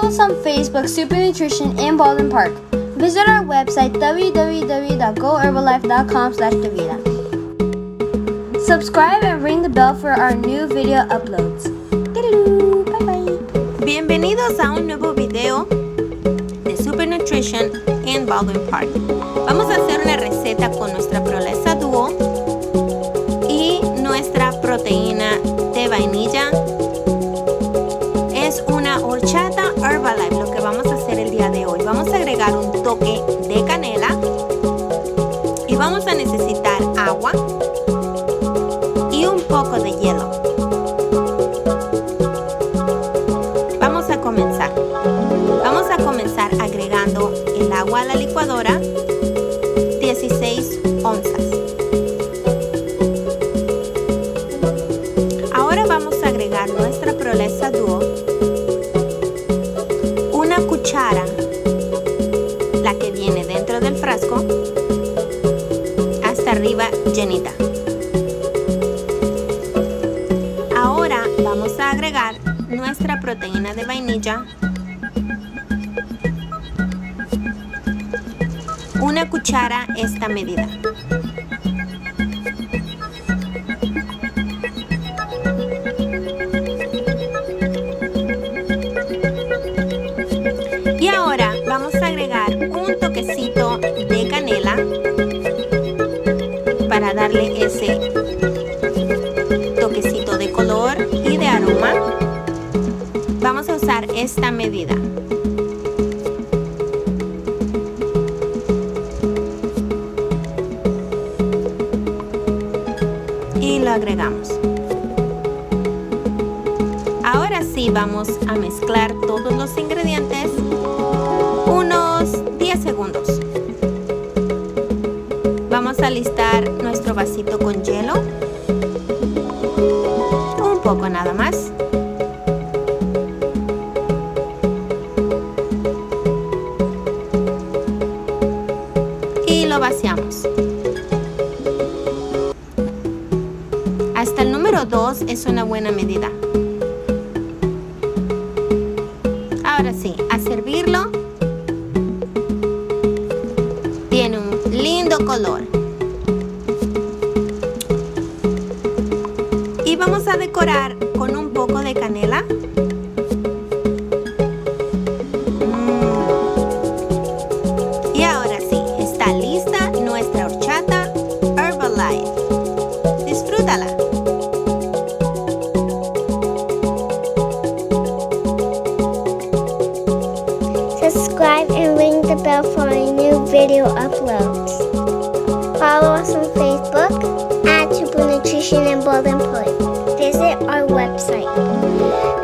us on Facebook, Super Nutrition in Baldwin Park. Visit our website, www.goherbalife.com/davida. Subscribe and ring the bell for our new video uploads. Bye bye. Bienvenidos a un nuevo video de Super Nutrition en Baldwin Park. Vamos a hacer una receta con nuestra Prolesa Duo y nuestra proteína de vainilla. Es una Horchata Herbalife lo que vamos a hacer el día de hoy. Vamos a agregar un toque de canela y vamos a necesitar agua y un poco de hielo. Vamos a comenzar agregando el agua a la licuadora, 16 onzas. Ahora vamos a agregar nuestra Prolesa Duo, una cuchara, la que viene dentro del frasco, hasta arriba llenita. Ahora vamos a agregar nuestra proteína de vainilla, una cuchara esta medida. Y ahora vamos a agregar un toquecito de canela para darle ese toquecito de color y de aroma. Vamos a usar esta medida. Y lo agregamos. Ahora sí vamos a mezclar todos los ingredientes unos 10 segundos. Vamos a alistar nuestro vasito con hielo, un poco nada más. Y lo vaciamos. Hasta el número 2 es una buena medida. Ahora sí, a servirlo. Tiene un lindo color. Y vamos a decorar con un poco de canela. Y ahora sí, está lista nuestra Horchata Herbalife. Disfrútala. Subscribe and ring the bell for our new video uploads. Follow us on Facebook at Super Nutrition in Baldwin Park. Visit our website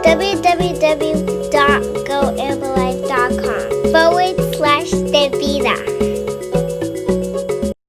www.goherbalife.com/Davida.